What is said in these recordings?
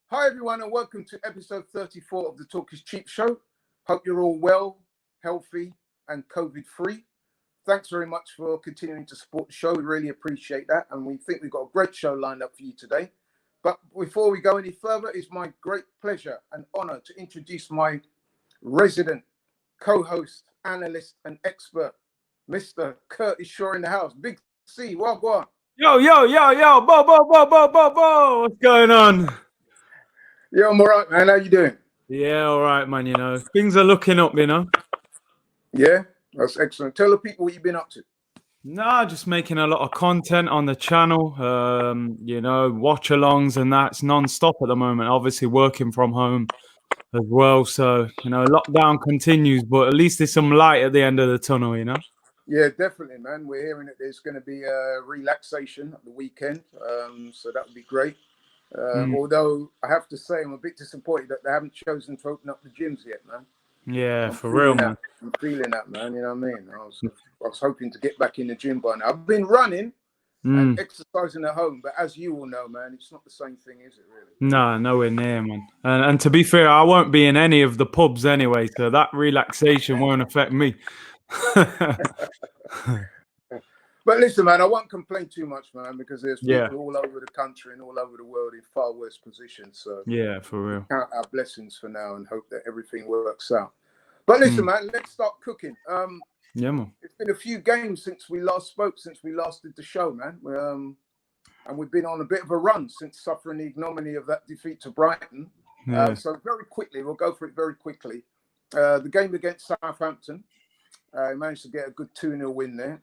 Hi everyone and welcome to episode 34 of the Talk is Cheap show. Hope you're all well, healthy and COVID free. Thanks very much for continuing to support the show. We really appreciate that and we think we've got a great show lined up for you today. But before we go any further, it's my great pleasure and honor to introduce my resident co-host, analyst and expert, Mr. Curtis Shaw in the house. Big C, wagwan. Yo, bo. What's going on? Yeah, I'm all right, man. How you doing? Yeah, all right, man. You know, things are looking up, you know. Yeah, that's excellent. Tell the people what you've been up to. Nah, just making a lot of content on the channel. You know, watch-alongs and that's non-stop at the moment. Obviously, working from home as well. So, you know, lockdown continues, but at least there's some light at the end of the tunnel, you know. Yeah, definitely, man. We're hearing that there's going to be a relaxation at the weekend, so that would be great. Although I have to say, I'm a bit disappointed that they haven't chosen to open up the gyms yet, man. Yeah, for real, man. I'm feeling that, man. You know what I mean? I was hoping to get back in the gym by now. I've been running and exercising at home, but as you all know, man, it's not the same thing, is it? Really? No, nowhere near, man. And to be fair, I won't be in any of the pubs anyway, so that relaxation won't affect me. But listen, man, I won't complain too much, man, because there's people all over the country and all over the world in far worse positions. So yeah, for real. Count our blessings for now and hope that everything works out. But listen, man, let's start cooking. Yeah, man. It's been a few games since we last spoke, since we last did the show, man. And we've been on a bit of a run since suffering the ignominy of that defeat to Brighton. Yeah. So very quickly, we'll go for it very quickly. The game against Southampton, managed to get a good 2-0 win there.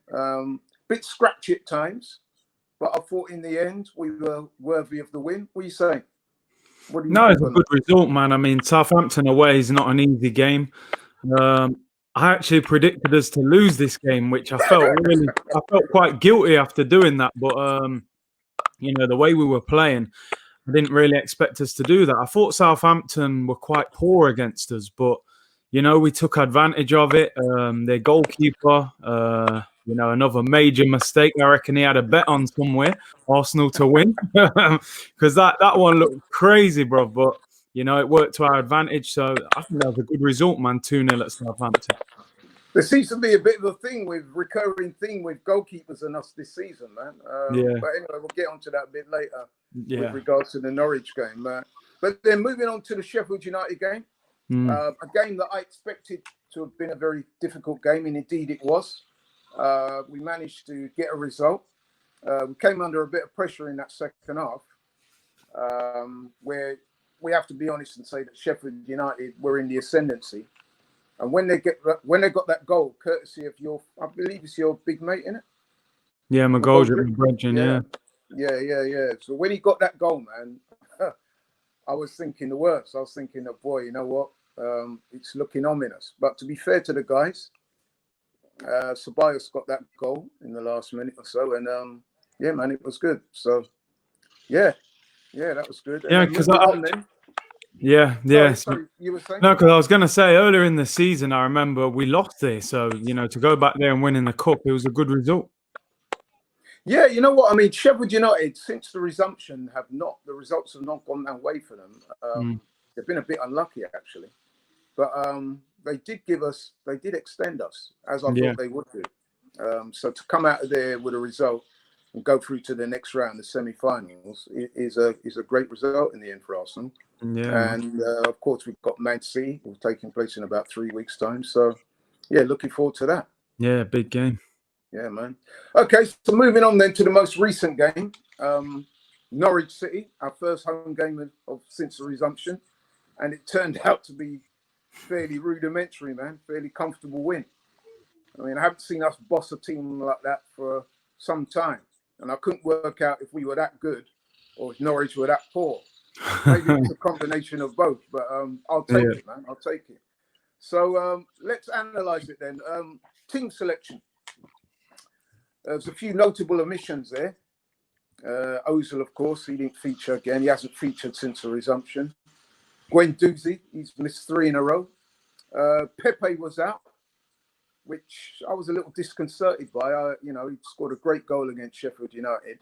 Bit scratchy at times, but I thought in the end we were worthy of the win. What are you saying? No, it's a good result, man. I mean, Southampton away is not an easy game. I actually predicted us to lose this game, which I felt quite guilty after doing that. But you know, the way we were playing, I didn't really expect us to do that. I thought Southampton were quite poor against us, but you know, we took advantage of it. Their goalkeeper, you know, another major mistake. I reckon he had a bet on somewhere, Arsenal to win, because that one looked crazy, bro. But, you know, it worked to our advantage. So I think that was a good result, man, 2-0 at Southampton. There seems to be a bit of a recurring thing with goalkeepers and us this season, man. But anyway, we'll get onto that a bit later with regards to the Norwich game. But then moving on to the Sheffield United game. A game that I expected to have been a very difficult game, and indeed it was. We managed to get a result. We came under a bit of pressure in that second half, where we have to be honest and say that Sheffield United were in the ascendancy. And when they got that goal, courtesy of I believe it's your big mate, innit? Yeah, McGoldrick, yeah. So when he got that goal, man, I was thinking the worst. I was thinking, oh boy, you know what? It's looking ominous. But to be fair to the guys, Ceballos got that goal in the last minute or so, and yeah, man, it was good. So yeah, that was good. Yeah, because Sorry, you were saying? No, because I was going to say earlier in the season, I remember we lost there. So you know, to go back there and win in the cup, it was a good result. Yeah, you know what I mean. Sheffield United, since the resumption, the results have not gone that way for them. They've been a bit unlucky actually, but they did extend us as I thought they would do. So to come out of there with a result and go through to the next round, the semi-finals, is a great result in the end for Arsenal. Yeah, and of course we've got Man City taking place in about 3 weeks' time. So yeah, looking forward to that. Yeah, big game. Yeah, man. Okay, so moving on then to the most recent game, Norwich City, our first home game since the resumption, and it turned out to be fairly rudimentary, man. Fairly comfortable win. I mean, I haven't seen us boss a team like that for some time, and I couldn't work out if we were that good or if Norwich were that poor. Maybe it's a combination of both, but I'll take it, man. I'll take it. So let's analyse it then. Team selection. There's a few notable omissions there. Ozil, of course, he didn't feature again. He hasn't featured since the resumption. Guendouzi, he's missed 3 in a row. Pepe was out, which I was a little disconcerted by. He scored a great goal against Sheffield United.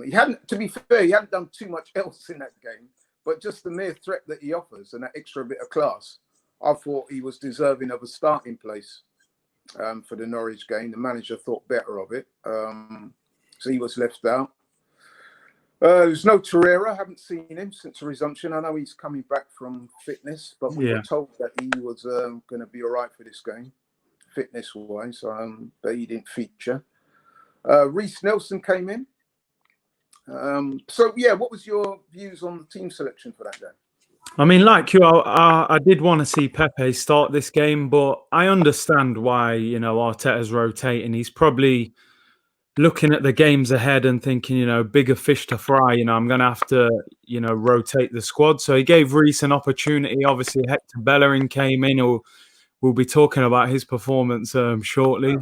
He hadn't, to be fair, he hadn't done too much else in that game, but just the mere threat that he offers and that extra bit of class, I thought he was deserving of a starting place for the Norwich game. The manager thought better of it, so he was left out. There's no Torreira. I haven't seen him since the resumption. I know he's coming back from fitness, but we were told that he was going to be all right for this game, fitness-wise, but he didn't feature. Reece Nelson came in. So, yeah, what was your views on the team selection for that game? I mean, like you, I did want to see Pepe start this game, but I understand why, Arteta's rotating. He's probably looking at the games ahead and thinking, bigger fish to fry. I'm going to have to, rotate the squad. So he gave Reece an opportunity. Obviously, Hector Bellerin came in, or we'll be talking about his performance shortly.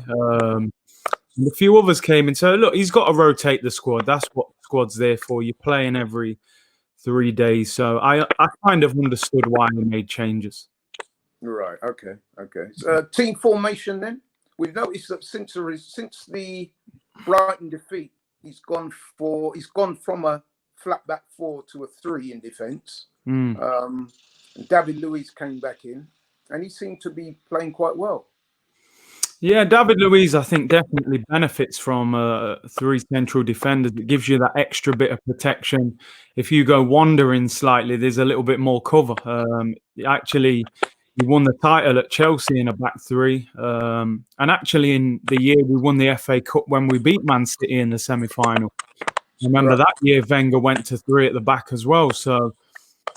And a few others came in. So, look, he's got to rotate the squad. That's what the squad's there for. You're playing every 3 days. So I kind of understood why he made changes. Right. Okay. So, team formation then. We've noticed that since the Brighton defeat, he's gone from a flat back 4 to a 3 in defence. David Luiz came back in, and he seemed to be playing quite well. Yeah, David Luiz, I think, definitely benefits from 3 central defenders. It gives you that extra bit of protection. If you go wandering slightly, there's a little bit more cover. Actually, he won the title at Chelsea in a back 3. And actually, in the year we won the FA Cup when we beat Man City in the semi-final. Remember that year Wenger went to 3 at the back as well. So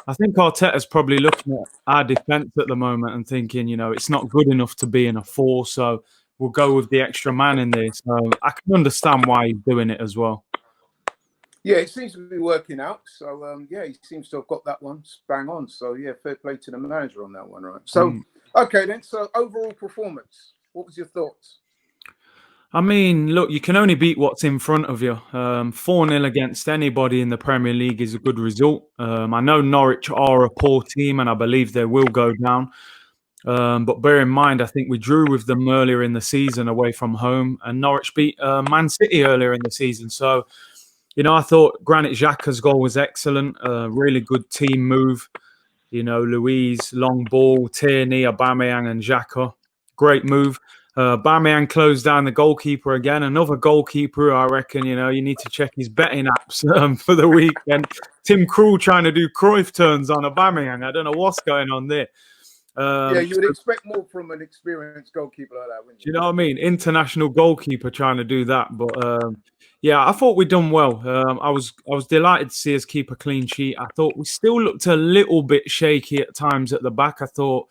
I think Arteta's probably looking at our defence at the moment and thinking, it's not good enough to be in a 4, so we'll go with the extra man in there. So I can understand why he's doing it as well. Yeah, it seems to be working out. So, he seems to have got that one bang on. So, yeah, fair play to the manager on that one, right? So, okay then. So, overall performance, what was your thoughts? I mean, look, you can only beat what's in front of you. 4-0 against anybody in the Premier League is a good result. I know Norwich are a poor team, and I believe they will go down. But bear in mind, I think we drew with them earlier in the season away from home, and Norwich beat Man City earlier in the season. So, I thought Granit Xhaka's goal was excellent. Really good team move. Luiz, long ball, Tierney, Aubameyang and Xhaka. Great move. Aubameyang closed down the goalkeeper again. Another goalkeeper, I reckon, you need to check his betting apps for the weekend. Tim Krul trying to do Cruyff turns on Aubameyang. I don't know what's going on there. You would expect more from an experienced goalkeeper like that, wouldn't you? Do you know what I mean? International goalkeeper trying to do that. But, I thought we'd done well. I was delighted to see us keep a clean sheet. I thought we still looked a little bit shaky at times at the back. I thought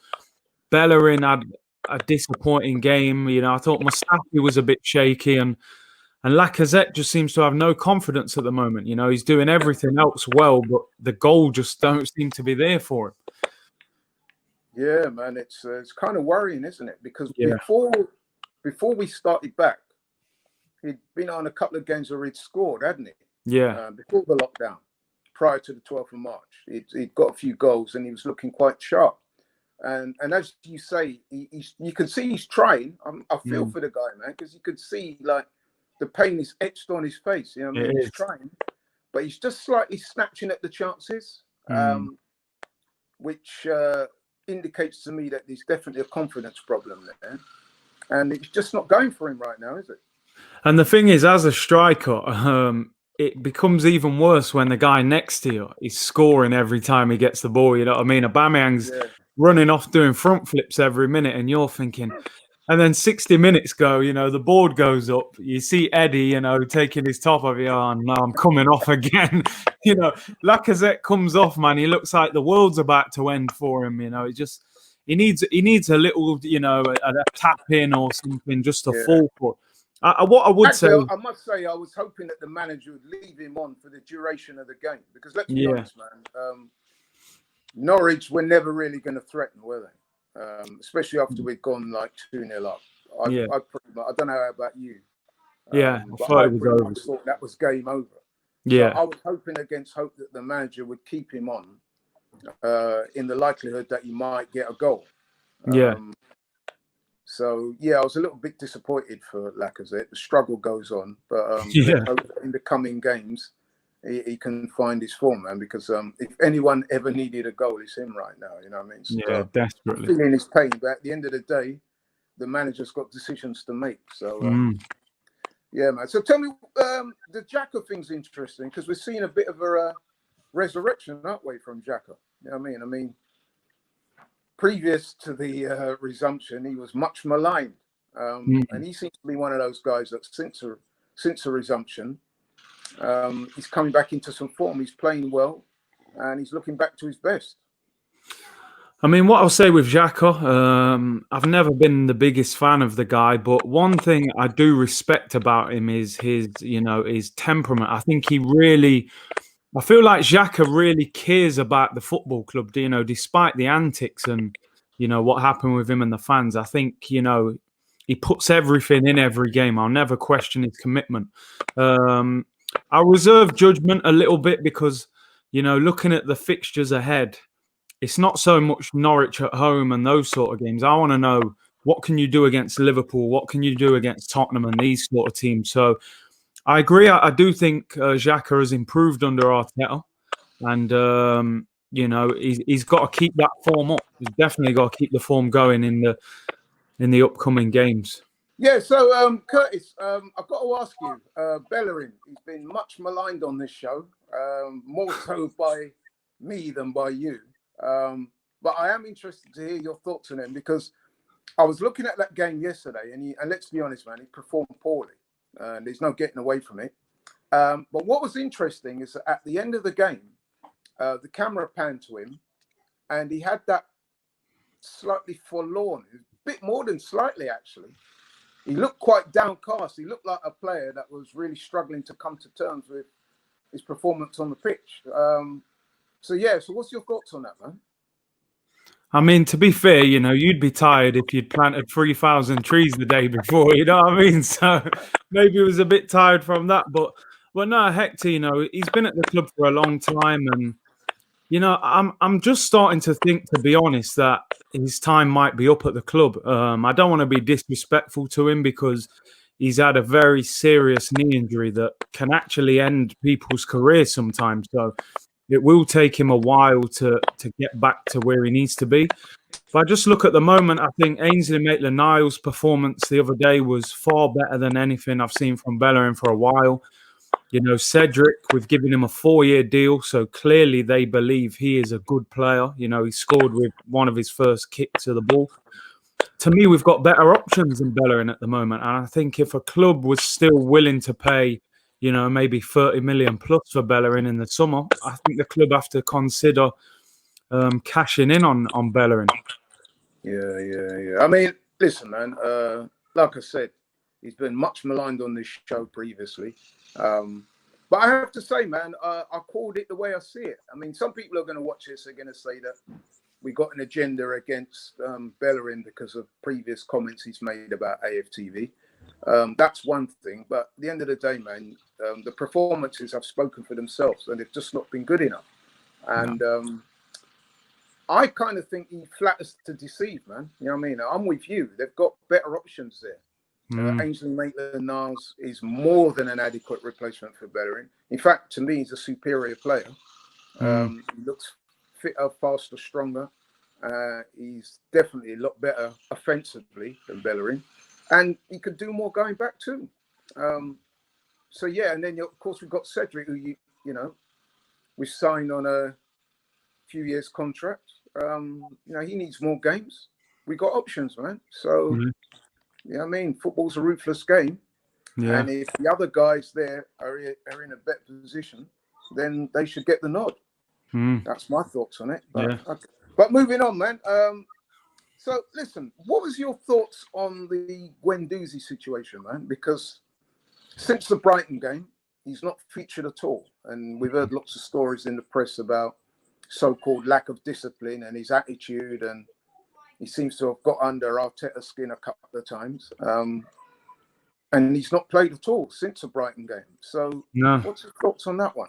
Bellerin had a disappointing game. I thought Mustafi was a bit shaky, and Lacazette just seems to have no confidence at the moment. He's doing everything else well, but the goal just don't seem to be there for him. Yeah, man, it's kind of worrying, isn't it? Because before we started back, he'd been on a couple of games where he'd scored, hadn't he? Yeah. Before the lockdown, prior to the 12th of March, he'd got a few goals and he was looking quite sharp. And as you say, you can see he's trying. I feel for the guy, man, because you could see like the pain is etched on his face. He's trying, but he's just slightly snatching at the chances, which indicates to me that there's definitely a confidence problem there, and it's just not going for him right now, is it? And the thing is, as a striker, it becomes even worse when the guy next to you is scoring every time he gets the ball. You know what I mean? Aubameyang's running off doing front flips every minute, and you're thinking. And then 60 minutes go, the board goes up. You see Eddie, taking his top off. Oh, no, I'm coming off again. Lacazette comes off, man. He looks like the world's about to end for him. He needs a little, a tap in or something just to fall for. What I would say, I must say, I was hoping that the manager would leave him on for the duration of the game, because let's be honest, man. Norwich were never really going to threaten, were they? Especially after we'd gone like 2-0 up. I don't know about you. I thought that was game over. Yeah. So I was hoping against hope that the manager would keep him on in the likelihood that he might get a goal. So yeah, I was a little bit disappointed for Lacazette. The struggle goes on, but Yeah. in the coming games, he can find his form, man. Because if anyone ever needed a goal, it's him right now. You know what I mean? So, Yeah, I'm desperately. feeling his pain, but at the end of the day, the manager's got decisions to make. So yeah, man. So tell me, the Xhaka thing's interesting because we're seeing a bit of a resurrection, aren't we, from Xhaka? You know what I mean? I mean, previous to the resumption, he was much maligned, and he seems to be one of those guys that since the resumption, he's coming back into some form. He's playing well, and he's looking back to his best. I mean, what I'll say with Xhaka, I've never been the biggest fan of the guy, but one thing I do respect about him is his temperament. I think I feel like Xhaka really cares about the football club, despite the antics and, what happened with him and the fans. I think, he puts everything in every game. I'll never question his commitment. I'll reserve judgment a little bit because, looking at the fixtures ahead, it's not so much Norwich at home and those sort of games. I want to know, what can you do against Liverpool? What can you do against Tottenham and these sort of teams? So I agree. I do think Xhaka has improved under Arteta, and he's got to keep that form up. He's definitely got to keep the form going in the upcoming games. Yeah, so Curtis, I've got to ask you, Bellerin, he's been much maligned on this show, more so by me than by you. But I am interested to hear your thoughts on him because I was looking at that game yesterday, and let's be honest, man, he performed poorly. There's no getting away from it. But what was interesting is that at the end of the game, the camera panned to him, and he had that slightly forlorn, a bit more than slightly, actually. He looked quite downcast. He looked like a player that was really struggling to come to terms with his performance on the pitch. So what's your thoughts on that, man? I mean, to be fair, you'd be tired if you'd planted 3,000 trees the day before, you know what I mean? So maybe he was a bit tired from that. But no, Hector, he's been at the club for a long time. And, I'm just starting to think, to be honest, that his time might be up at the club. I don't want to be disrespectful to him because he's had a very serious knee injury that can actually end people's careers sometimes. So it will take him a while to get back to where he needs to be. If I just look at the moment, I think Ainsley Maitland-Niles' performance the other day was far better than anything I've seen from Bellerin for a while. Cedric, we've given him a 4-year deal, so clearly they believe he is a good player. He scored with one of his first kicks of the ball. To me, we've got better options than Bellerin at the moment. And I think if a club was still willing to pay maybe 30 million plus for Bellerin in the summer, I think the club have to consider cashing in on Bellerin. Yeah. I mean, listen, man, like I said, he's been much maligned on this show previously. But I have to say, man, I called it the way I see it. I mean, some people are going to watch this, they're going to say that we got an agenda against Bellerin because of previous comments he's made about AFTV. That's one thing, but at the end of the day, man, the performances have spoken for themselves, and they've just not been good enough. And I kind of think he flatters to deceive, man. You know what I mean? I'm with you. They've got better options there. Ainsley Maitland-Niles is more than an adequate replacement for Bellerin. In fact, to me, he's a superior player. He looks fitter, faster, stronger. He's definitely a lot better offensively than Bellerin. And he could do more going back too. So yeah, and then of course we've got Cedric, who we signed on a few years contract. He needs more games. We got options, man. So I mean, football's a ruthless game. Yeah. And if the other guys there are in a better position, then they should get the nod. That's my thoughts on it. But moving on, man. So, listen, what was your thoughts on the Guendouzi situation, man? Because since the Brighton game, he's not featured at all. And we've heard lots of stories in the press about so-called lack of discipline and his attitude. And he seems to have got under Arteta's skin a couple of times. And he's not played at all since the Brighton game. So, what's your thoughts on that one?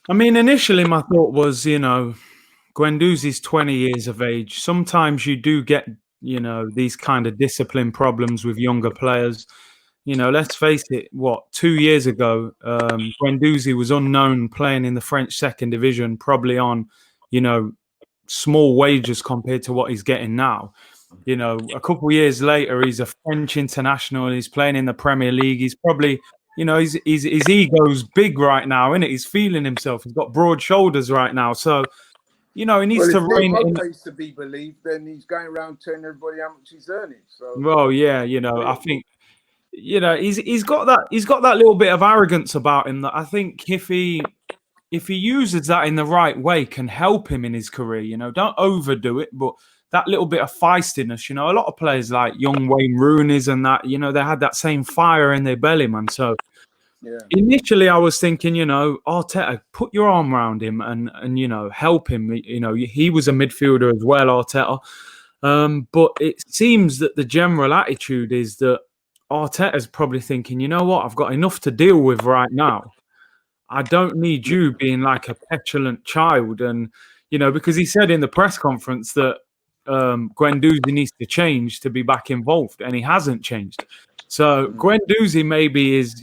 I mean, initially my thought was, Guendouzi's 20 years of age. Sometimes you do get these kind of discipline problems with younger players. Let's face it, 2 years ago, Guendouzi was unknown playing in the French second division, probably on, small wages compared to what he's getting now. A couple of years later, he's a French international. He's playing in the Premier League. He's probably, his ego's big right now, isn't it? He's feeling himself. He's got broad shoulders right now. So, he needs to rein it in. To be believed, then he's going around telling everybody how much he's earning. So, well, yeah, I think, he's got that little bit of arrogance about him that I think if he uses that in the right way, can help him in his career. Don't overdo it, but that little bit of feistiness. A lot of players like young Wayne Rooney's and that, they had that same fire in their belly, man. So initially I was thinking, Arteta, put your arm around him and help him. He was a midfielder as well, Arteta. But it seems that the general attitude is that Arteta's probably thinking, you know what, I've got enough to deal with right now. I don't need you being like a petulant child. And, because he said in the press conference that Guendouzi needs to change to be back involved, and he hasn't changed. So Guendouzi maybe is,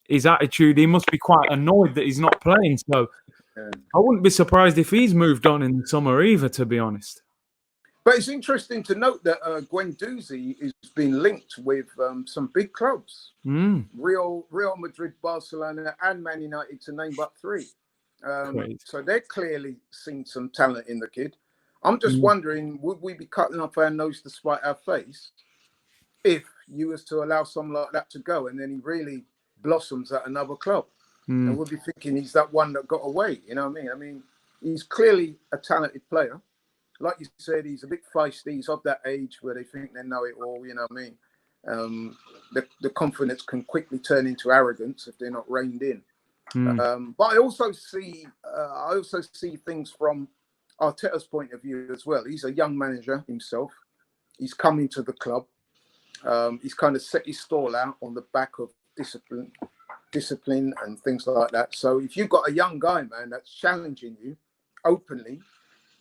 his attitude, he must be quite annoyed that he's not playing. So I wouldn't be surprised if he's moved on in the summer either, to be honest. But it's interesting to note that Guendouzi has been linked with some big clubs. Real Madrid, Barcelona and Man United, to name but three. So they're clearly seen some talent in the kid. I'm just wondering, would we be cutting up our nose to spite our face if you was to allow someone like that to go and then he really blossoms at another club? And we'll be thinking he's that one that got away. You know what I mean? I mean, he's clearly a talented player. Like you said, he's a bit feisty. He's of that age where they think they know it all. You know what I mean? The confidence can quickly turn into arrogance if they're not reined in. But I also see things from Arteta's point of view as well. He's a young manager himself. He's come into the club. He's kind of set his stall out on the back of discipline and things like that. So if you've got a young guy, man, that's challenging you openly,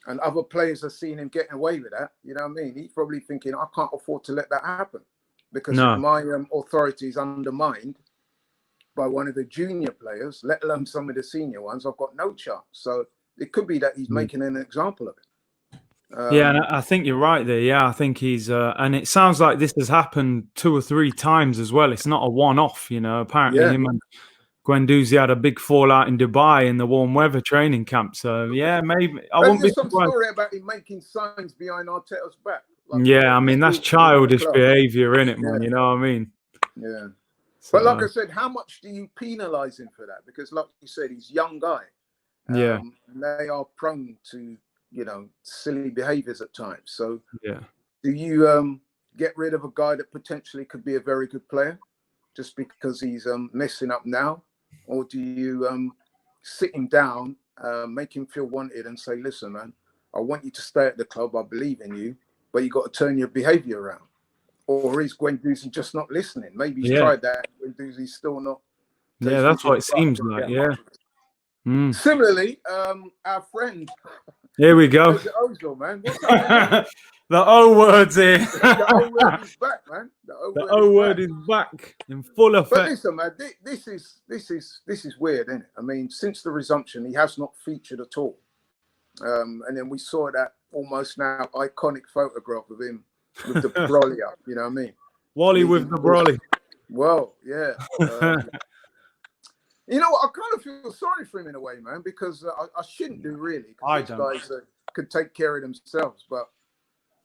and other players are seeing him getting away with that, you know what I mean? He's probably thinking, I can't afford to let that happen, because if my authority is undermined by one of the junior players, let alone some of the senior ones, I've got no chance. So it could be that he's making an example of it. And I think you're right there. Yeah, I think he's, and it sounds like this has happened 2 or 3 times as well. It's not a one-off, Apparently him and Guendouzi had a big fallout in Dubai in the warm weather training camp. So yeah, maybe I won't be surprised. Some story about him making signs behind Arteta's back. Like, I mean, that's childish behaviour, in it, man. You know what I mean? Yeah. So, but like I said, how much do you penalise him for that? Because like you said, he's a young guy. And they are prone to, silly behaviours at times. So do you get rid of a guy that potentially could be a very good player just because he's messing up now? Or do you sit him down, make him feel wanted and say, listen, man, I want you to stay at the club. I believe in you, but you got to turn your behaviour around. Or is Guendouzi just not listening? Maybe he's tried that. Guendouzi's still not. Yeah, that's what it seems like. Yeah. Similarly, our friend. Here we go. Ozil, man. What's up, the O word's here. The O word is back, man. The O word is back in full effect. But listen, man, this is weird, isn't it? I mean, since the resumption, he has not featured at all. And then we saw that almost now iconic photograph of him with the brolly up. You know what I mean? Wally with the brolly. Well, yeah. You know what? I kind of feel sorry for him in a way, man, because I shouldn't do really. These guys could take care of themselves, but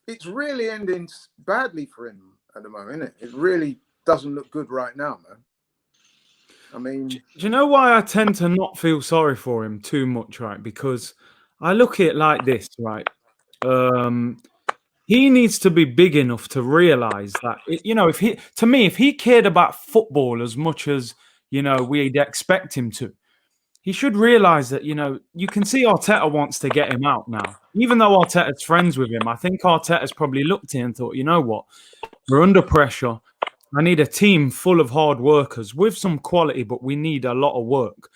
it's really ending badly for him at the moment, isn't it? It really doesn't look good right now, man. I mean, do you know why I tend to not feel sorry for him too much, right? Because I look at it like this, right? He needs to be big enough to realize that, if he cared about football as much as, we'd expect him to, he should realize that, you can see Arteta wants to get him out now. Even though Arteta's friends with him, I think Arteta's probably looked at him and thought, you know what? We're under pressure. I need a team full of hard workers with some quality, but we need a lot of work.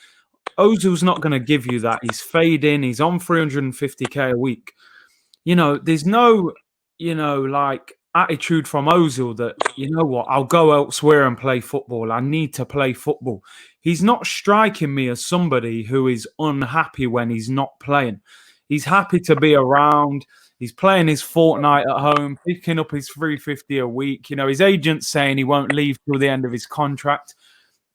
Ozil's not going to give you that. He's fading. He's on 350k a week. There's no like attitude from Ozil that, you know what, I'll go elsewhere and play football. I need to play football. He's not striking me as somebody who is unhappy when he's not playing. He's happy to be around. He's playing his fortnight at home, picking up his 350 a week. His agent's saying he won't leave till the end of his contract.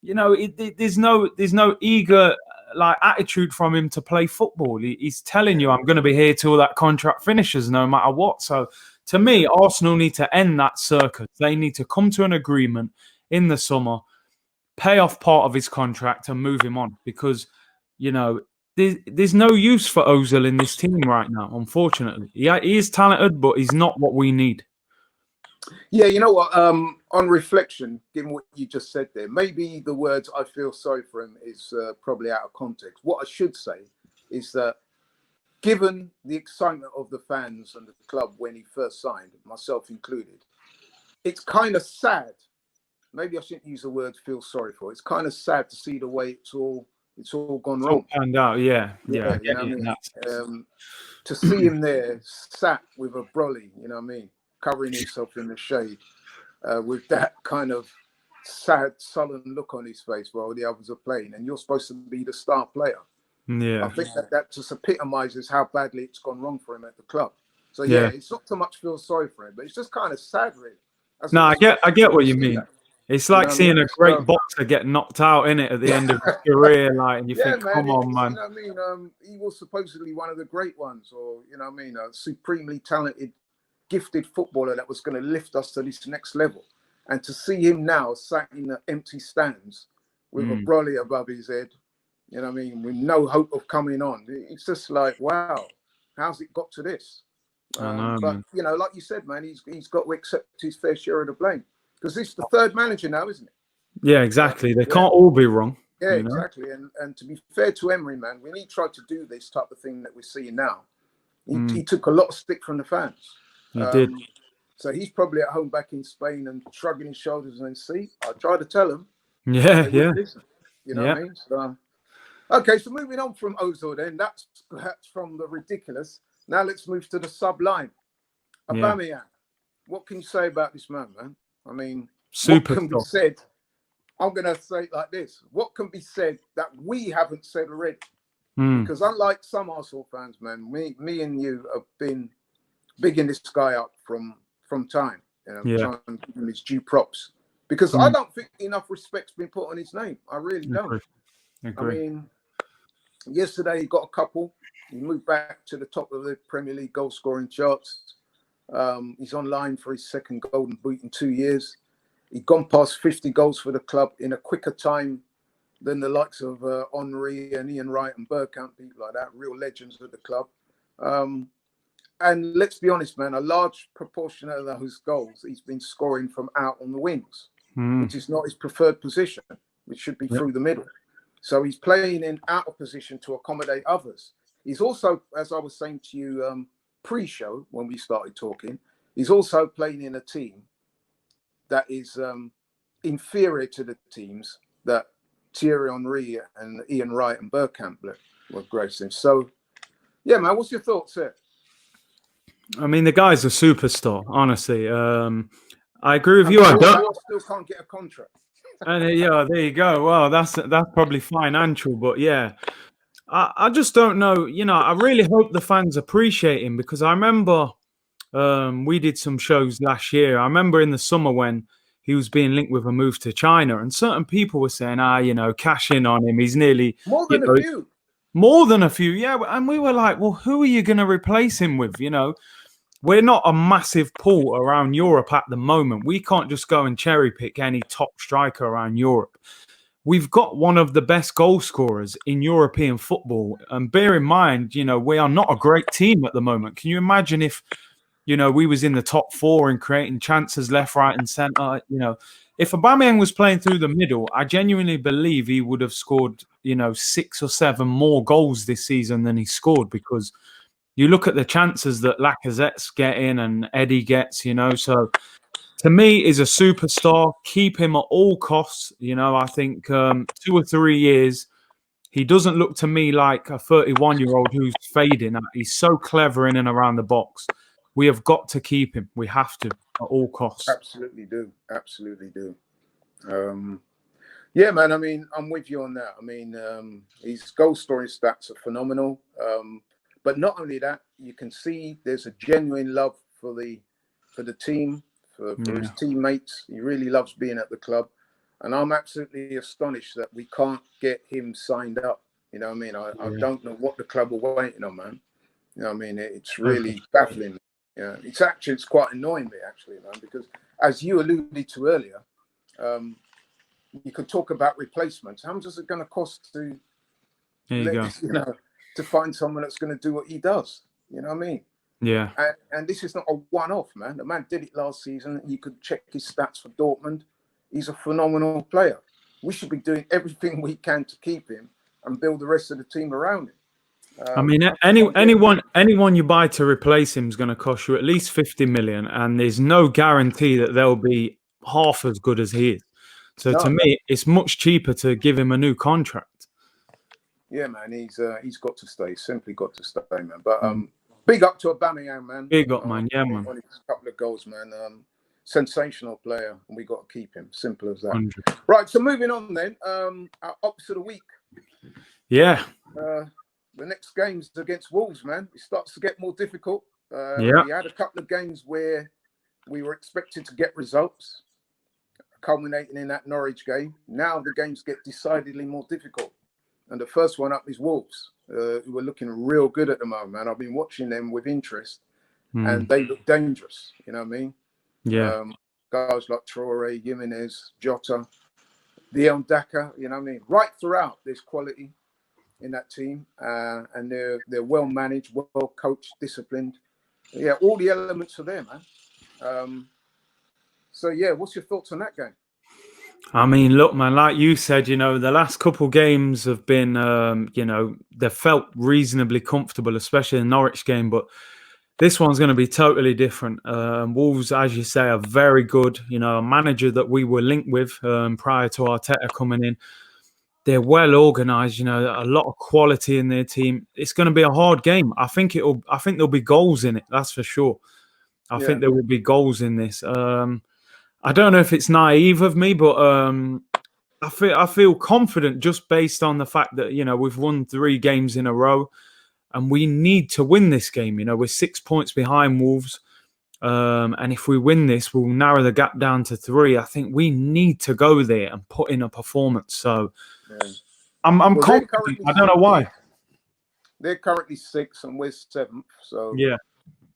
There's no eager like attitude from him to play football. He's telling you, I'm going to be here till that contract finishes, no matter what. So, to me, Arsenal need to end that circus. They need to come to an agreement in the summer, pay off part of his contract, and move him on. Because, there's no use for Ozil in this team right now. Unfortunately, he is talented, but he's not what we need. Yeah, you know what? On reflection, given what you just said there, maybe the words "I feel sorry for him" is probably out of context. What I should say is that, given the excitement of the fans and the club when he first signed, myself included, it's kind of sad. Maybe I shouldn't use the word "feel sorry for." It's kind of sad to see the way it's all gone wrong. And out, yeah. You know what I mean? To see him there, sat with a brolly, you know what I mean, covering himself in the shade, with that kind of sad, sullen look on his face while the others are playing, and you're supposed to be the star player. Yeah, I think that just epitomizes how badly it's gone wrong for him at the club. So yeah, it's not so much feel sorry for him, but it's just kind of sad, really. No, I get what you mean. It's like seeing a great boxer get knocked out in it at the end of his career, like, and you think, man, come on, man. You know what I mean? He was supposedly one of the great ones, or you know what I mean, a supremely talented, gifted footballer that was going to lift us to this next level. And to see him now sat in the empty stands with a brolly above his head, you know what I mean, with no hope of coming on. It's just like, wow, how's it got to this? I know, but man. you know, like you said, man, he's got to accept his fair share of the blame, because this is the third manager now, isn't it? Yeah, exactly. They can't all be wrong. Yeah, exactly. And to be fair to Emery, man, when he tried to do this type of thing that we're seeing now, he took a lot of stick from the fans. He did. So he's probably at home back in Spain and shrugging his shoulders and see, I tried to tell him. Yeah. Listen, you know what I mean? So, okay, so moving on from Ozil then, that's from the ridiculous. Now let's move to the sublime. Aubameyang. What can you say about this man? I mean, what can be said? I'm going to say it like this. What can be said that we haven't said already? Because unlike some Arsenal fans, man, me and you have been bigging this guy up from time. Trying to give him his due props. Because I don't think enough respect's been put on his name. I really don't. Agree. I mean, yesterday he got a couple. He moved back to the top of the Premier League goal scoring charts. He's on line for his second Golden Boot in 2 years. He'd gone past 50 goals for the club in a quicker time than the likes of Henry and Ian Wright and Bergkamp, people like that, real legends of the club. And let's be honest, man, a large proportion of those goals he's been scoring from out on the wings, which is not his preferred position, which should be through the middle. So he's playing in out of position to accommodate others. He's also, as I was saying to you pre-show when we started talking, he's also playing in a team that is inferior to the teams that Thierry Henry and Ian Wright and Bergkamp were gracing. So, yeah, man, what's your thoughts there? I mean, the guy's a superstar, honestly. I agree with you. I still can't get a contract. And there you go. Well, that's probably financial, but yeah, I just don't know. I really hope the fans appreciate him, because I remember we did some shows last year. I remember in the summer when he was being linked with a move to China, and certain people were saying, cash in on him. He's nearly more than a few. More than a few, yeah. And we were like, well, who are you going to replace him with? We're not a massive pool around Europe at the moment. We can't just go and cherry pick any top striker around Europe. We've got one of the best goal scorers in European football. And bear in mind, we are not a great team at the moment. Can you imagine if, we was in the top four and creating chances left, right, and centre? If Aubameyang was playing through the middle, I genuinely believe he would have scored, 6 or 7 more goals this season than he scored, because you look at the chances that Lacazette's getting and Eddie gets, So to me, he's a superstar. Keep him at all costs. I think 2 or 3 years, he doesn't look to me like a 31-year-old who's fading. He's so clever in and around the box. we have got to keep him. We have to at all costs. Absolutely do. Absolutely do. Yeah, man. I mean, I'm with you on that. I mean, his goal scoring stats are phenomenal. But not only that, you can see there's a genuine love for the team, for his teammates. He really loves being at the club. And I'm absolutely astonished that we can't get him signed up. You know what I mean? I don't know what the club are waiting on, man. You know what I mean? It's really baffling. Yeah, it's quite annoying me, actually, man, because as you alluded to earlier, you could talk about replacements. How much is it going to cost to, to find someone that's going to do what he does? You know what I mean? Yeah. And this is not a one-off, man. The man did it last season. You could check his stats for Dortmund. He's a phenomenal player. We should be doing everything we can to keep him and build the rest of the team around him. I mean, anyone you buy to replace him is going to cost you at least 50 million, and there's no guarantee that they'll be half as good as he is. So to me, it's much cheaper to give him a new contract. Yeah, man, he's got to stay. Simply got to stay, man. But big up to Aubameyang, man. Big up, man. Yeah, man. On his couple of goals, man. Sensational player, and we got to keep him. Simple as that. 100. Right. So moving on then. Our ops of the week. Yeah. The next game's against Wolves, man. It starts to get more difficult. We had a couple of games where we were expected to get results, culminating in that Norwich game. Now the games get decidedly more difficult. And the first one up is Wolves, who are looking real good at the moment, man. I've been watching them with interest, and they look dangerous. You know what I mean? Yeah. Guys like Traore, Jimenez, Jota, Leon Daka, you know what I mean? Right throughout, there's quality in that team, and they're well managed, well coached, disciplined. Yeah, all the elements are there, man. So yeah, what's your thoughts on that game? I mean, look, man, like you said, the last couple games have been, they felt reasonably comfortable, especially the Norwich game, but this one's going to be totally different. Wolves, as you say, are very good. A manager that we were linked with prior to Arteta coming in. They're well organised, a lot of quality in their team. It's going to be a hard game. I think there'll be goals in it. That's for sure. I think there will be goals in this. I don't know if it's naive of me, but I feel confident just based on the fact that we've won 3 games in a row, and we need to win this game. We're 6 points behind Wolves, and if we win this, we'll narrow the gap down to 3. I think we need to go there and put in a performance. So. I'm confident. I don't know why. They're currently 6th and we're 7th. So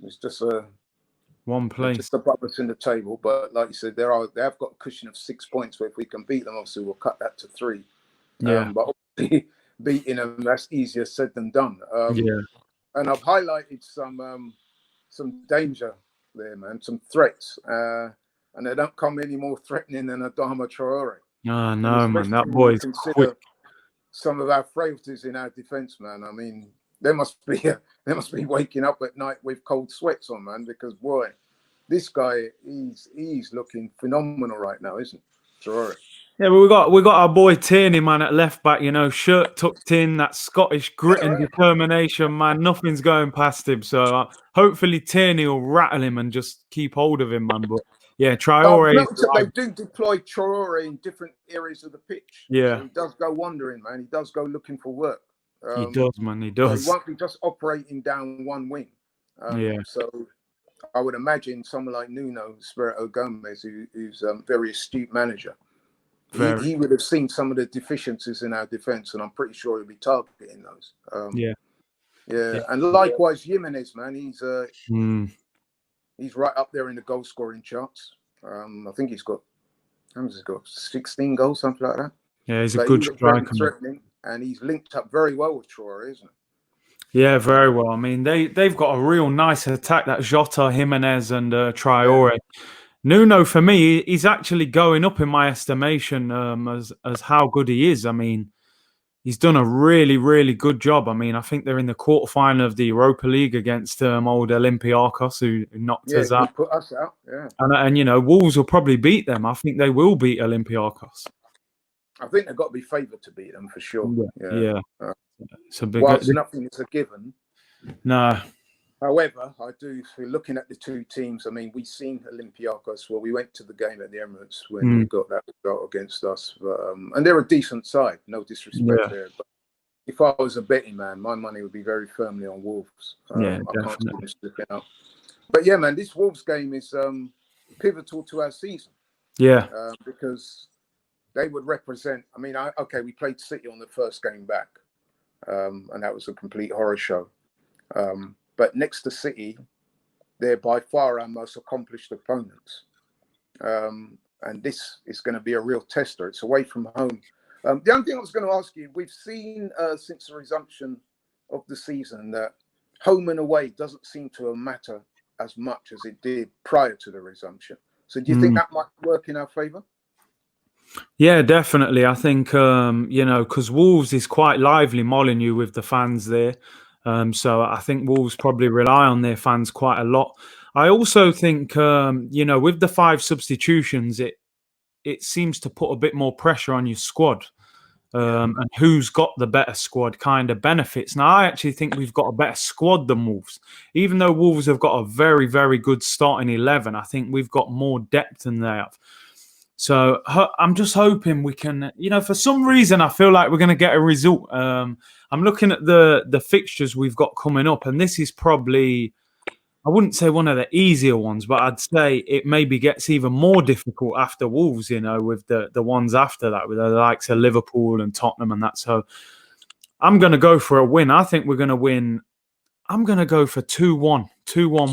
it's just one place, just above us in the table. But like you said, they have got a cushion of 6 points. Where if we can beat them, obviously we'll cut that to 3. But obviously beating them, that's easier said than done. And I've highlighted some danger there, man. Some threats, and they don't come any more threatening than Adama Traore. Oh, no, man, that boy's quick. Some of our frailties in our defence, man. I mean, they must be waking up at night with cold sweats on, man. Because boy, this guy, he's looking phenomenal right now, isn't he? Traore. Yeah, but we got our boy Tierney, man, at left back. Shirt tucked in, that Scottish grit and determination, man. Nothing's going past him. So hopefully Tierney will rattle him and just keep hold of him, man. But yeah, Traore. They do deploy Traore in different areas of the pitch. Yeah, so he does go wandering, man. He does go looking for work. He does, man. He does. So he won't be just operating down one wing. So I would imagine someone like Nuno Espirito Gomez, who's a very astute manager. He would have seen some of the deficiencies in our defence, and I'm pretty sure he'll be targeting those. And likewise, Jimenez, man, he's right up there in the goal scoring charts. I think he's got 16 goals, something like that. Yeah, he's a good striker. And he's linked up very well with Traore, isn't he? Yeah, very well. I mean, they've got a real nice attack, that Jota, Jimenez, and Traore. Yeah. Nuno, for me, he's actually going up in my estimation as how good he is. I mean, he's done a really, really good job. I mean, I think they're in the quarterfinal of the Europa League against old Olympiacos, who knocked us out. He put us out, yeah. And Wolves will probably beat them. I think they will beat Olympiacos. I think they've got to be favoured to beat them for sure. Yeah. Whilst nothing is a given. No. However, I do, if we're looking at the two teams, I mean, we've seen Olympiacos. Well, we went to the game at the Emirates when they got that result against us. But, and they're a decent side, no disrespect there. But if I was a betting man, my money would be very firmly on Wolves. Yeah, I can't see definitely. them slipping out. But yeah, man, this Wolves game is pivotal to our season. Yeah. Because they would represent, I mean, okay, we played City on the first game back, and that was a complete horror show. But next to City, they're by far our most accomplished opponents. And this is going to be a real tester. It's away from home. The only thing I was going to ask you, we've seen since the resumption of the season that home and away doesn't seem to matter as much as it did prior to the resumption. So do you think that might work in our favour? Yeah, definitely. I think, because Wolves is quite lively, Molineux, with the fans there. So I think Wolves probably rely on their fans quite a lot. I also think, with the 5 substitutions, it seems to put a bit more pressure on your squad. And who's got the better squad kind of benefits. Now, I actually think we've got a better squad than Wolves. Even though Wolves have got a very, very good starting 11, I think we've got more depth than they have. So I'm just hoping we can, for some reason, I feel like we're going to get a result. I'm looking at the fixtures we've got coming up, and this is probably, I wouldn't say one of the easier ones, but I'd say it maybe gets even more difficult after Wolves, with the ones after that, with the likes of Liverpool and Tottenham and that. So I'm going to go for a win. I think we're going to win. I'm going to go for 2-1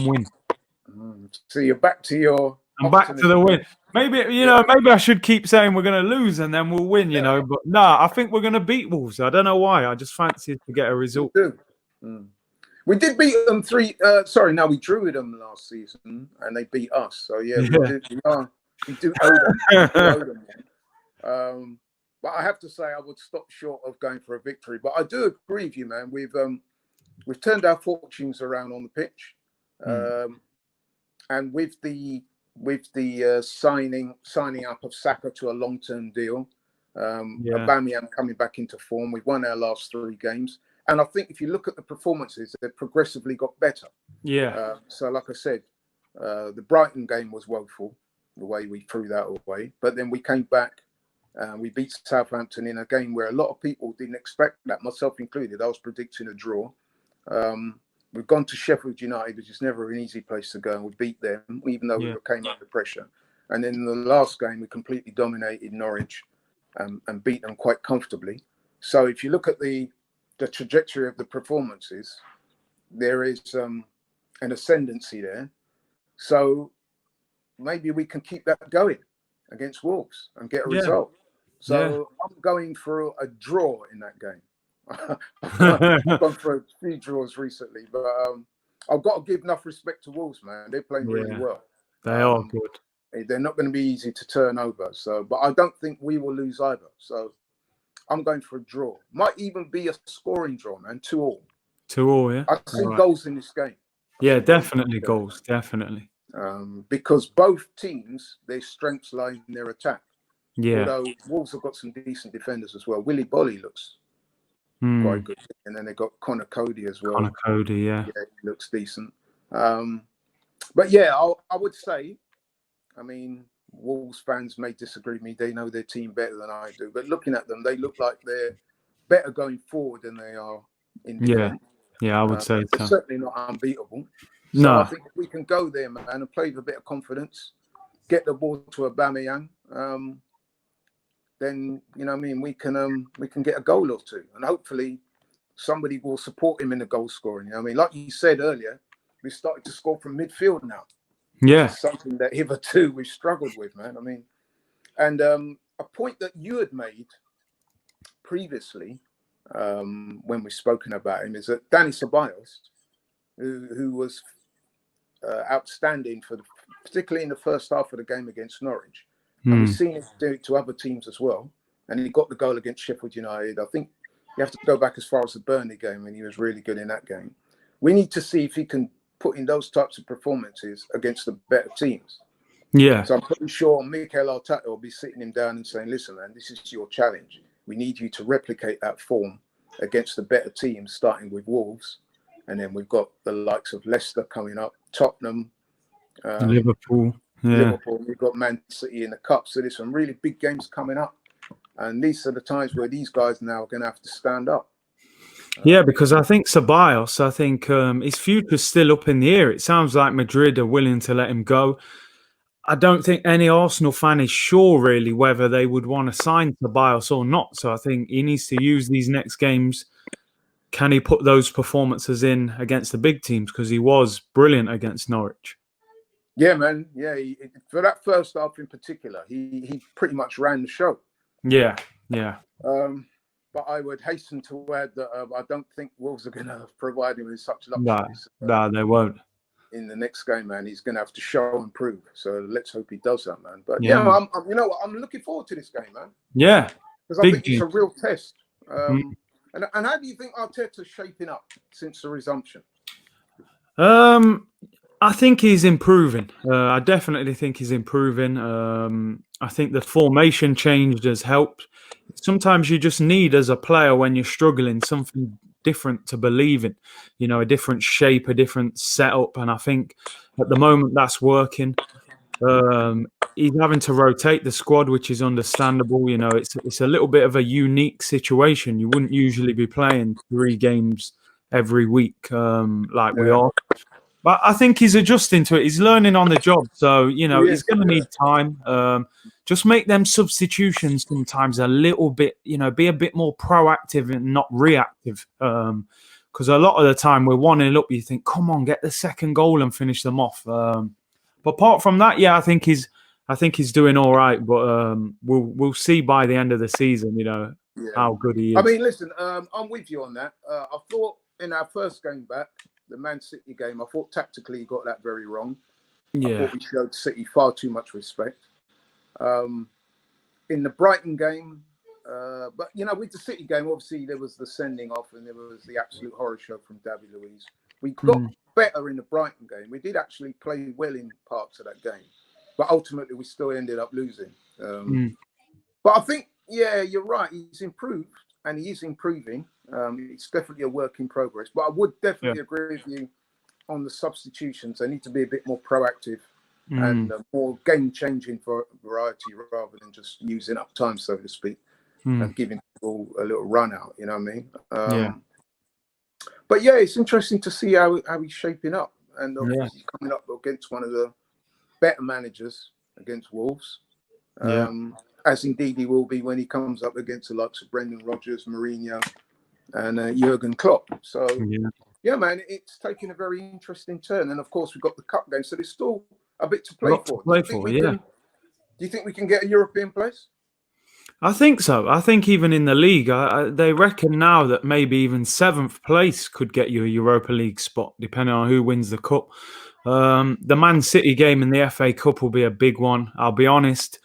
win. So you're back to your... I'm back to the win. Maybe, maybe I should keep saying we're going to lose and then we'll win, But I think we're going to beat Wolves. I don't know why. I just fancy to get a result. We did beat them we drew with them last season and they beat us. So, we do owe them. But I have to say I would stop short of going for a victory. But I do agree with you, man. We've turned our fortunes around on the pitch. And with the signing up of Saka to a long-term deal, Aubameyang coming back into form. We've won our last 3 games, and I think if you look at the performances, they've progressively got better. So like I said, the Brighton game was woeful, the way we threw that away, but then we came back and we beat Southampton in a game where a lot of people didn't expect that, myself included. I was predicting a draw. We've gone to Sheffield United, which is never an easy place to go, and we beat them, even though we came under pressure. And then in the last game, we completely dominated Norwich and beat them quite comfortably. So if you look at the trajectory of the performances, there is an ascendancy there. So maybe we can keep that going against Wolves and get a result. So I'm going for a draw in that game. I've gone for a few draws recently, but I've got to give enough respect to Wolves, man. They're playing really well. They are good. They're not going to be easy to turn over. So, but I don't think we will lose either. So I'm going for a draw. Might even be a scoring draw, man. 2-2. 2-2, yeah. I see goals in this game. Yeah, definitely goals. Definitely. Because both teams, their strengths lie in their attack. Yeah. Although Wolves have got some decent defenders as well. Willy Bolly looks quite good. And then they got Connor Cody as well. Connor Cody, yeah. Yeah, he looks decent. But yeah, I would say, I mean, Wolves fans may disagree with me. They know their team better than I do. But looking at them, they look like they're better going forward than they are in defense. Yeah, I would say so. Certainly not unbeatable. So I think if we can go there, man, and play with a bit of confidence, get the ball to Aubameyang, then we can get a goal or two, and hopefully somebody will support him in the goal scoring. Like you said earlier, we started to score from midfield now. Yeah, something that hitherto we've struggled with, man. And a point that you had made previously when we've spoken about him is that Danny Ceballos, who was outstanding particularly in the first half of the game against Norwich. And we've seen him do it to other teams as well. And he got the goal against Sheffield United. I think you have to go back as far as the Burnley game, and he was really good in that game. We need to see if he can put in those types of performances against the better teams. Yeah. So I'm pretty sure Mikel Arteta will be sitting him down and saying, listen, man, this is your challenge. We need you to replicate that form against the better teams, starting with Wolves. and then we've got the likes of Leicester coming up, Tottenham, Liverpool. Yeah. Liverpool. We've got Man City in the cup. So there's some really big games coming up, and these are the times where these guys now are going to have to stand up. Yeah, because I think Ceballos, I think his future's still up in the air. It sounds like Madrid are willing to let him go. I don't think any Arsenal fan is sure really whether they would want to sign Ceballos or not. So I think he needs to use these next games. Can he put those performances in against the big teams? Because he was brilliant against Norwich. Yeah, man. Yeah, for that first half in particular, he pretty much ran the show. Yeah. But I would hasten to add that I don't think Wolves are going to provide him with such luxuries. No, they won't. In the next game, man, he's going to have to show and prove. So let's hope he does that, man. But yeah, I'm you know what? I'm looking forward to this game, man. Yeah, because I think it's a real test. And how do you think Arteta's shaping up since the resumption? I think he's improving. I definitely think he's improving. I think the formation change has helped. Sometimes you just need, as a player, when you're struggling, something different to believe in. You know, a different shape, a different setup. And I think at the moment that's working. He's having to rotate the squad, which is understandable. You know, it's a little bit of a unique situation. You wouldn't usually be playing 3 games every week like we are. But I think he's adjusting to it. He's learning on the job. So, you know, he's going to need time. Just make them substitutions sometimes a little bit, you know, be a bit more proactive and not reactive. Because a lot of the time we're 1-0 up, you think, come on, get the second goal and finish them off. But apart from that, yeah, I think he's doing all right. But we'll see by the end of the season, you know, how good he is. I mean, listen, I'm with you on that. I thought in our first game back, the Man City game, I thought tactically he got that very wrong. I thought we showed City far too much respect. In the Brighton game, but, you know, with the City game, obviously there was the sending off and there was the absolute horror show from David Luiz. We got better in the Brighton game. We did actually play well in parts of that game, but ultimately we still ended up losing. But I think, yeah, you're right. He's improved and he is improving. It's definitely a work in progress, but I would definitely agree with you on the substitutions. They need to be a bit more proactive and more game-changing for variety rather than just using up time, so to speak, and giving people a little run out. You know what I mean? But yeah, it's interesting to see how he's shaping up, and obviously coming up against one of the better managers against Wolves. As indeed he will be when he comes up against the likes of Brendan Rodgers, Mourinho, and Jurgen Klopp. So, yeah, man, it's taking a very interesting turn. And, of course, we've got the cup game. So there's still a bit to play for. Do you think we can get a European place? I think so. I think even in the league, they reckon now that maybe even 7th place could get you a Europa League spot, depending on who wins the cup. The Man City game in the FA Cup will be a big one. I'll be honest.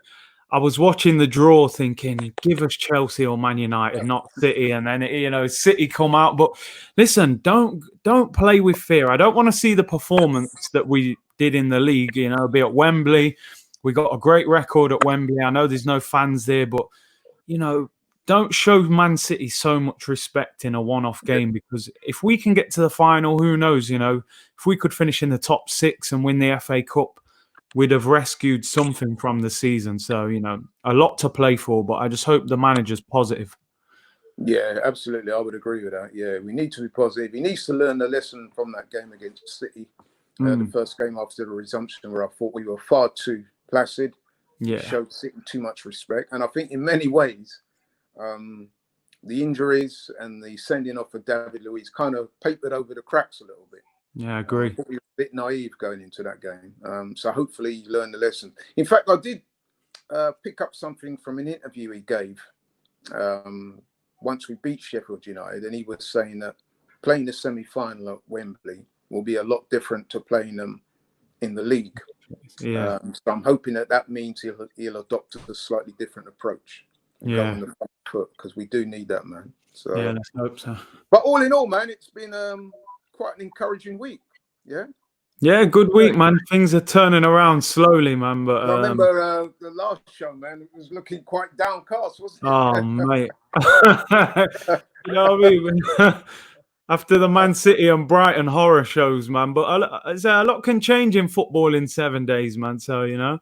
I was watching the draw thinking, give us Chelsea or Man United, not City. And then, you know, City come out. But listen, don't play with fear. I don't want to see the performance that we did in the league, you know, be at Wembley. We got a great record at Wembley. I know there's no fans there, but, you know, don't show Man City so much respect in a one-off game, because if we can get to the final, who knows, you know, if we could finish in the top 6 and win the FA Cup, we'd have rescued something from the season. So, you know, a lot to play for, but I just hope the manager's positive. Yeah, absolutely. I would agree with that. Yeah, we need to be positive. He needs to learn the lesson from that game against City. The first game after the resumption, where I thought we were far too placid. Showed City too much respect. And I think in many ways, the injuries and the sending off of David Luiz kind of papered over the cracks a little bit. Yeah, I agree. I thought we were a bit naive going into that game. So hopefully you learn the lesson. In fact, I did pick up something from an interview he gave once we beat Sheffield United. And he was saying that playing the semi-final at Wembley will be a lot different to playing them in the league. So I'm hoping that means he'll adopt a slightly different approach. Go on the front foot, because we do need that, man. So yeah, let's hope so. But all in all, man, it's been quite an encouraging week. Yeah, good week, man. Things are turning around slowly, man. But I remember the last show, man, it was looking quite downcast, wasn't it? Oh, mate. You know what I mean? after the Man City and Brighton horror shows, man. But a lot can change in football in 7 days, man. So Yeah,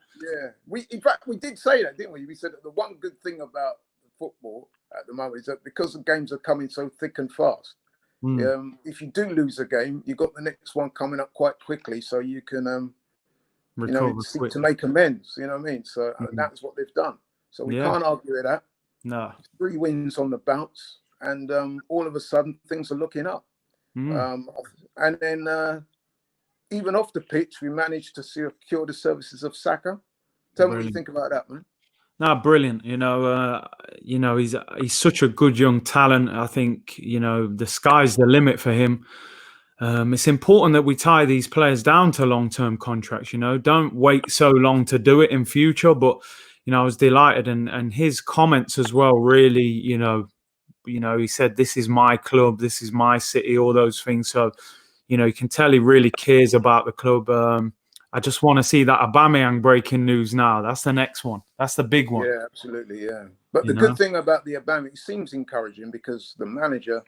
in fact we did say that, didn't we? We said that the one good thing about football at the moment is that because the games are coming so thick and fast, if you do lose a game, you've got the next one coming up quite quickly, so you can seek to make amends. You know what I mean? So that's what they've done. So we can't argue with that. No, 3 wins on the bounce, and all of a sudden things are looking up. And then even off the pitch, we managed to secure the services of Saka. Tell me what you think about that, man. No, brilliant. He's such a good young talent. I think the sky's the limit for him. It's important that we tie these players down to long-term contracts. Don't wait so long to do it in future. But I was delighted, and his comments as well. Really, he said, "This is my club. This is my city." All those things. So, you can tell he really cares about the club. I just want to see that Aubameyang breaking news now. That's the next one. That's the big one. Yeah, absolutely. Yeah. But the good thing about the Aubameyang, it seems encouraging because the manager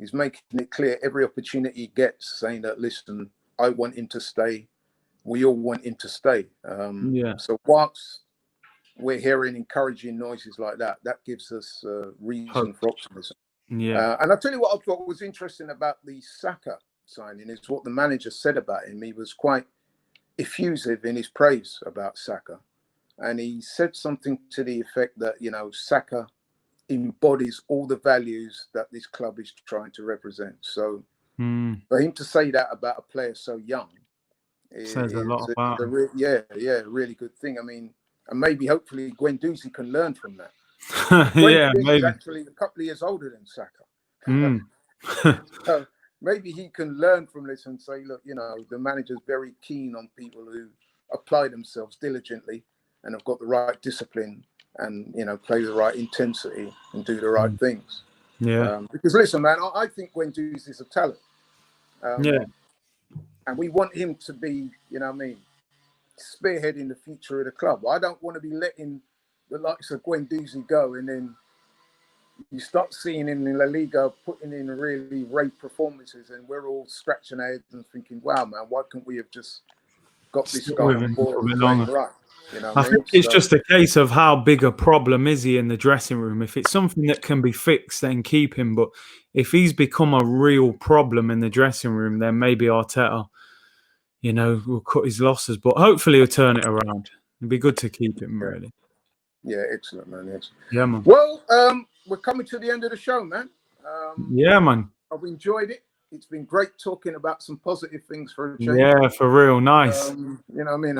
is making it clear every opportunity he gets, saying that, listen, I want him to stay. We all want him to stay. So whilst we're hearing encouraging noises like that, that gives us reason for optimism. Yeah. And I'll tell you what I thought was interesting about the Saka signing is what the manager said about him. He was quite effusive in his praise about Saka, and he said something to the effect that Saka embodies all the values that this club is trying to represent. So for him to say that about a player so young says a lot about him. Really good thing. I mean, and maybe hopefully Guendouzi can learn from that. Yeah, maybe. He's actually a couple of years older than Saka. So maybe he can learn from this and say, look, the manager's very keen on people who apply themselves diligently and have got the right discipline and, play the right intensity and do the right things. Yeah. Because listen, man, I think Guendouzi is a talent. And we want him to be, spearheading the future of the club. I don't want to be letting the likes of Guendouzi go and then you start seeing him in La Liga putting in really great performances, and we're all scratching our heads and thinking, "Wow, man, why couldn't we have just got this guy on board and playing right?" I think it's just a case of how big a problem is he in the dressing room. If it's something that can be fixed, then keep him. But if he's become a real problem in the dressing room, then maybe Arteta, will cut his losses. But hopefully he'll turn it around. It'd be good to keep him, really. Yeah, excellent, man. Excellent. Yeah, man. Well, we're coming to the end of the show, man. Yeah, man. I've enjoyed it. It's been great talking about some positive things for a change. Yeah, for real. Nice. I mean,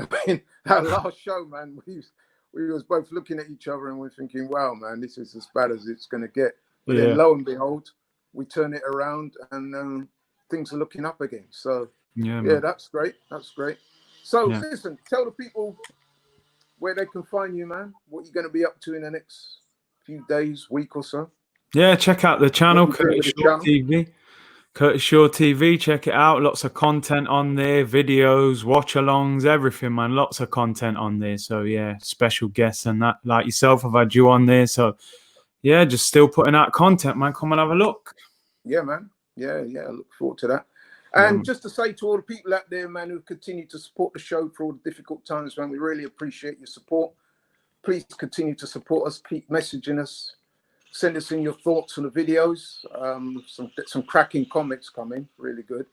our last show, man, we was both looking at each other and we're thinking, wow, man, this is as bad as it's going to get. But then lo and behold, we turn it around and things are looking up again. So, yeah, that's great. That's great. So, listen, tell the people where they can find you, man. What you're going to be up to in the next few days, week or so. Yeah, check out the channel, Curtis Shaw TV. Curtis Shaw TV, check it out. Lots of content on there, videos, watch-alongs, everything, man. Lots of content on there. So, yeah, special guests and that, like yourself, I've had you on there. So, yeah, just still putting out content, man. Come and have a look. Yeah, man. Yeah, I look forward to that. And just to say to all the people out there, man, who continue to support the show for all the difficult times, man, we really appreciate your support. Please continue to support us. Keep messaging us. Send us in your thoughts on the videos. Some cracking comments coming. Really good.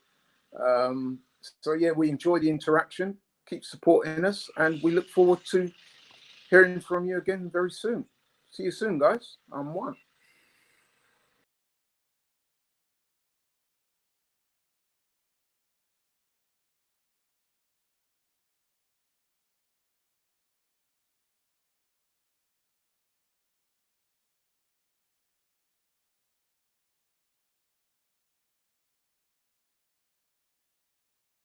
So, yeah, we enjoy the interaction. Keep supporting us. And we look forward to hearing from you again very soon. See you soon, guys. I'm One.